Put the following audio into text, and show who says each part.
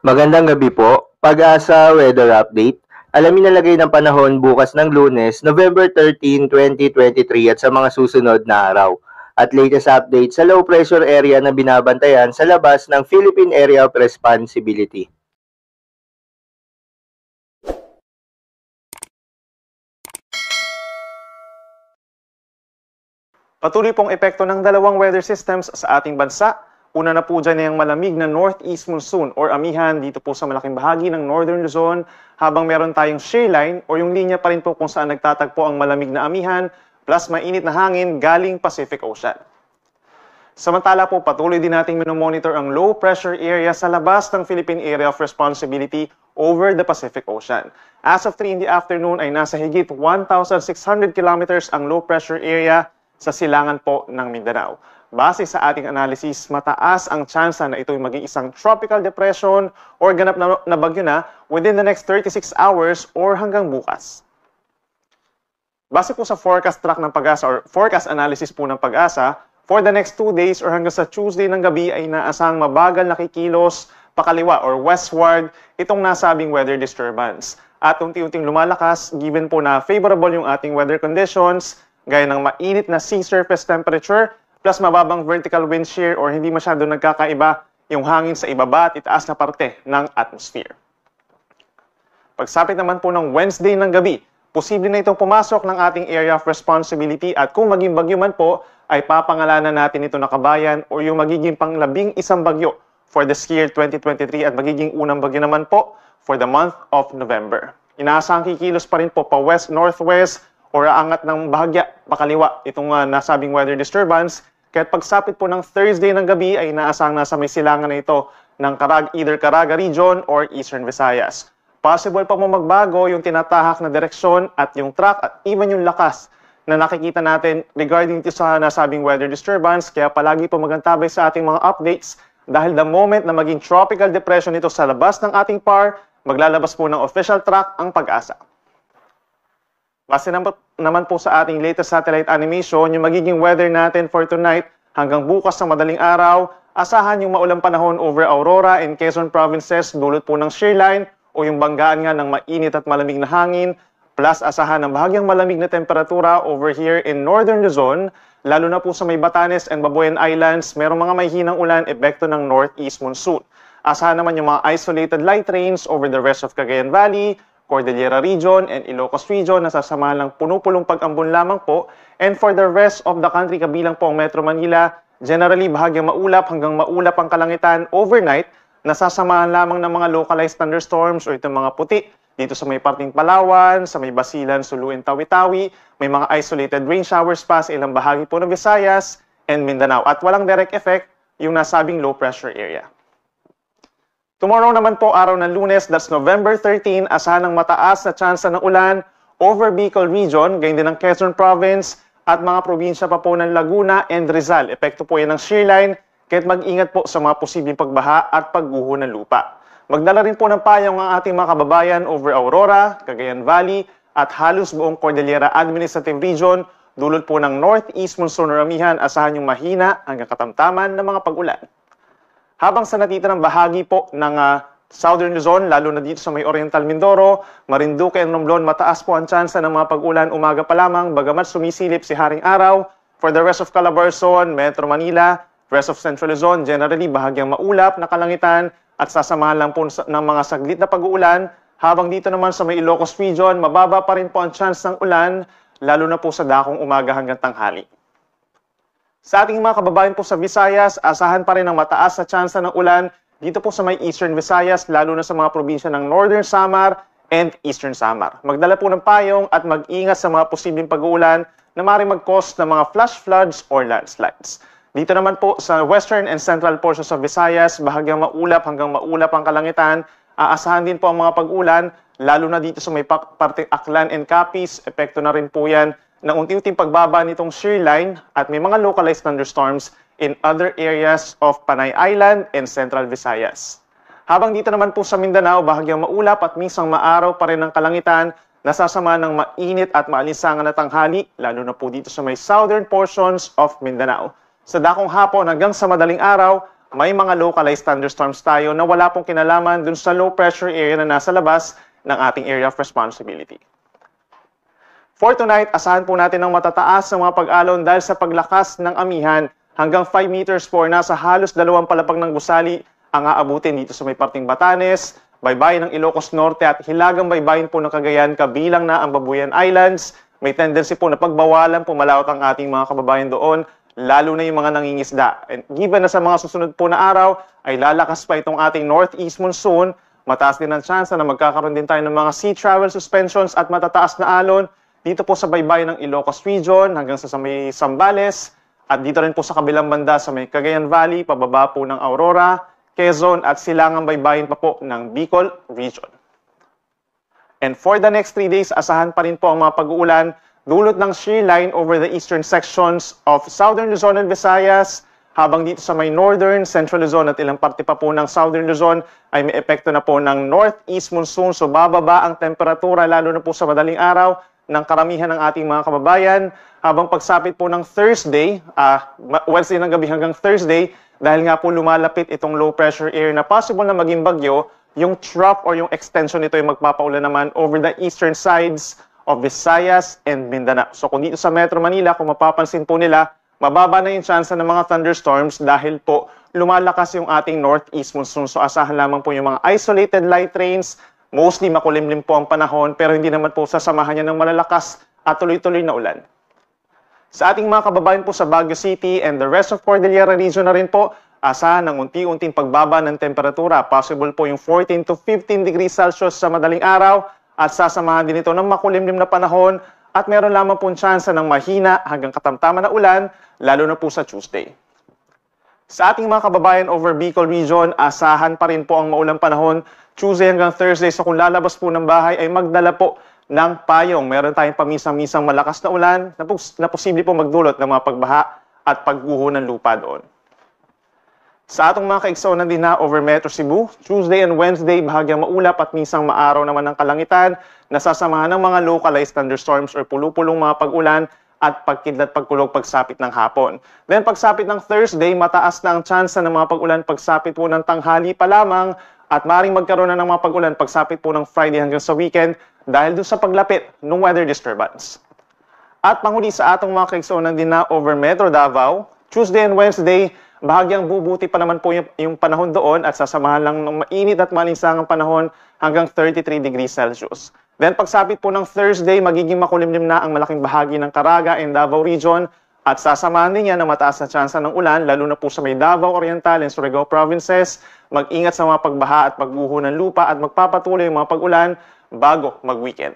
Speaker 1: Magandang gabi po. Pag-asa Weather Update. Alamin ang lagay ng panahon bukas ng Lunes, November 13, 2023 at sa mga susunod na araw. At latest update sa low pressure area na binabantayan sa labas ng Philippine Area of Responsibility.
Speaker 2: Patuloy pong epekto ng dalawang weather systems sa ating bansa. Una na po dyan yung malamig na northeast monsoon or amihan dito po sa malaking bahagi ng Northern Luzon, habang meron tayong shear line o yung linya pa rin po kung saan nagtatagpo ang malamig na amihan plus mainit na hangin galing Pacific Ocean. Samantala po, patuloy din nating minomonitor ang low pressure area sa labas ng Philippine Area of Responsibility over the Pacific Ocean. As of 3 in the afternoon ay nasa higit 1,600 kilometers ang low pressure area sa silangan po ng Mindanao. Base sa ating analysis, mataas ang tsansa na ito'y maging isang tropical depression or ganap na bagyo na within the next 36 hours or hanggang bukas. Base po sa forecast track ng Pag-asa or forecast analysis po ng Pag-asa, for the next 2 days or hanggang sa Tuesday ng gabi ay naasang mabagal na kikilos pakaliwa or westward itong nasabing weather disturbance. At unti-unting lumalakas given po na favorable yung ating weather conditions, gaya ng mainit na sea surface temperature plus mababang vertical wind shear or hindi masyado nagkakaiba yung hangin sa ibaba at itaas na parte ng atmosphere. Pagsapit naman po ng Wednesday ng gabi, posible na itong pumasok ng ating area of responsibility at kung maging bagyo man po, ay papangalanan natin ito na Kabayan o yung magiging pang-11 bagyo for this year 2023 at magiging unang bagyo naman po for the month of November. Inaasahang kikilos pa rin po pa west-northwest or aangat ng bahagya pakaliwa itong nasabing weather disturbance. Kaya't pagsapit po ng Thursday ng gabi ay inaasang nasa may silangan na ito ng either Caraga region or Eastern Visayas. Possible pa mo magbago yung tinatahak na direksyon at yung track at even yung lakas na nakikita natin regarding to sa nasabing weather disturbance. Kaya palagi po magantabay sa ating mga updates dahil the moment na maging tropical depression ito sa labas ng ating PAR, maglalabas po ng official track ang Pag-asa. Base naman po sa ating latest satellite animation, yung magiging weather natin for tonight hanggang bukas ng madaling araw, asahan yung maulang panahon over Aurora and Quezon provinces dulot po ng shear line o yung banggaan nga ng mainit at malamig na hangin, plus asahan ng bahagyang malamig na temperatura over here in Northern Luzon, lalo na po sa may Batanes and Babuyan Islands, merong mga may hinang ulan epekto ng northeast monsoon. Asahan naman yung mga isolated light rains over the rest of Cagayan Valley, Cordillera region and Ilocos region na sasamahan ng puno-pulong pag-ambon lamang po. And for the rest of the country, kabilang po ang Metro Manila, generally bahagyang maulap hanggang maulap ang kalangitan overnight na sasamahan lamang ng mga localized thunderstorms o itong mga puti dito sa may parting Palawan, sa may Basilan, Sulu and Tawi-Tawi. May mga isolated rain showers pa sa ilang bahagi po ng Visayas and Mindanao. At walang direct effect yung nasabing low pressure area. Tomorrow naman po, araw ng Lunes, that's November 13, asahan ng mataas na tsansa ng ulan over Bicol region, gayon din ng Quezon Province at mga probinsya pa po ng Laguna and Rizal. Epekto po yan ng shear line, kaya't mag-ingat po sa mga posibleng pagbaha at pagguho ng lupa. Magdala rin po ng payong ang ating mga kababayan over Aurora, Cagayan Valley at halos buong Cordillera Administrative Region, dulot po ng northeast monsoon or amihan, asahan yung mahina hanggang katamtaman ng mga pag-ulan. Habang sa natitirang bahagi po ng Southern Luzon, lalo na dito sa may Oriental Mindoro, Marinduque and Romblon, mataas po ang tsansa ng mga pag-ulan umaga pa lamang, bagamat sumisilip si Haring Araw. For the rest of Calabarzon, Metro Manila, rest of Central Luzon, generally bahagyang maulap na kalangitan at sasamahan lang po ng mga saglit na pag-uulan. Habang dito naman sa may Ilocos region, mababa pa rin po ang chance ng ulan, lalo na po sa dakong umaga hanggang tanghali. Sa ating mga kababayan po sa Visayas, asahan pa rin ang mataas na tsansa ng ulan dito po sa may Eastern Visayas, lalo na sa mga probinsya ng Northern Samar and Eastern Samar. Magdala po ng payong at mag-ingat sa mga posibleng pag-uulan na maaaring mag-cause ng mga flash floods or landslides. Dito naman po sa Western and Central portions of Visayas, bahagyang maulap hanggang maulap ang kalangitan. Aasahan din po ang mga pag-ulan, lalo na dito sa may parte Aklan and Capiz. Epekto na rin po yan na unti-unting pagbaba nitong shear line at may mga localized thunderstorms in other areas of Panay Island and Central Visayas. Habang dito naman po sa Mindanao, bahagyang maulap at minsang maaraw pa rin ang kalangitan, nasasama ng mainit at maalinsangan na tanghali, lalo na po dito sa may southern portions of Mindanao. Sa dakong hapon hanggang sa madaling araw, may mga localized thunderstorms tayo na wala pong kinalaman dun sa low pressure area na nasa labas ng ating area of responsibility. For tonight, asahan po natin ng matataas na mga pag-alon dahil sa paglakas ng amihan hanggang 5 meters po, nasa halos 2 palapag ng gusali ang aabutin dito sa may parting Batanes, baybayin ng Ilocos Norte at hilagang baybayin po ng Cagayan, kabilang na ang Babuyan Islands. May tendency po na pagbawalan pumalawat ang ating mga kababayan doon, lalo na yung mga nangingisda. And given na sa mga susunod po na araw ay lalakas pa itong ating northeast monsoon, mataas din ang tsansa na magkakaroon din tayo ng mga sea travel suspensions at matataas na alon dito po sa baybayin ng Ilocos Region hanggang sa may Zambales at dito rin po sa kabilang banda sa may Cagayan Valley, pababa po ng Aurora, Quezon at silangang baybayin pa po ng Bicol Region. And for the next 3 days, asahan pa rin po ang mga pag-uulan dulot ng shear line over the eastern sections of Southern Luzon and Visayas, habang dito sa may Northern, Central Luzon at ilang parte pa po ng Southern Luzon ay may epekto na po ng northeast monsoon. So bababa ang temperatura lalo na po sa madaling araw ng karamihan ng ating mga kababayan. Habang pagsapit po ng Thursday, Wednesday ng gabi hanggang Thursday, dahil nga po lumalapit itong low pressure area na possible na maging bagyo, yung trough or yung extension nito ay magpapaulan naman over the eastern sides of Visayas and Mindanao. So kung dito sa Metro Manila, kung mapapansin po nila, mababa na yung chance ng mga thunderstorms dahil po lumalakas yung ating northeast monsoon. So asahan lamang po yung mga isolated light rains, mostly makulimlim po ang panahon, pero hindi naman po sasamahan niya ng malalakas at tuloy-tuloy na ulan. Sa ating mga kababayan po sa Baguio City and the rest of Cordillera region na rin po, asahan ng unti-unting pagbaba ng temperatura. Possible po yung 14 to 15 degrees Celsius sa madaling araw at sasamahan din ito ng makulimlim na panahon at meron lamang pong tsansa ng mahina hanggang katamtaman na ulan, lalo na po sa Tuesday. Sa ating mga kababayan over Bicol Region, asahan pa rin po ang maulang panahon Tuesday hanggang Thursday. So kung lalabas po ng bahay ay magdala po ng payong. Meron tayong pamisang-misang malakas na ulan na posible po magdulot ng mga pagbaha at pagguho ng lupa doon. Sa atong mga kaigsonan din na over Metro Cebu, Tuesday and Wednesday, bahagyang maulap at minsang maaraw naman ng kalangitan, nasasamahan ng mga localized thunderstorms or pulupulong mga pag-ulan at pagkidlat pagkulog pagsapit ng hapon. Then pagsapit ng Thursday, mataas na ang tsansa ng mga pag-ulan pagsapit po ng tanghali pa lamang at maring magkaroon na ng mga pag-ulan pagsapit po ng Friday hanggang sa weekend dahil doon sa paglapit ng weather disturbance. At panghuli sa atong mga kaigsonan din na over Metro Davao, Tuesday and Wednesday, bahagyang bubuti pa naman po yung panahon doon at sasamahan lang ng mainit at malinsangang panahon hanggang 33 degrees Celsius. Then pagsapit po ng Thursday, magiging makulimlim na ang malaking bahagi ng Caraga and Davao Region at sasamahan din yan ng mataas na tsansa ng ulan, lalo na po sa may Davao Oriental and Surigao provinces. Mag-ingat sa mga pagbaha at pagguho ng lupa at magpapatuloy yung mga pag-ulan bago mag-weekend.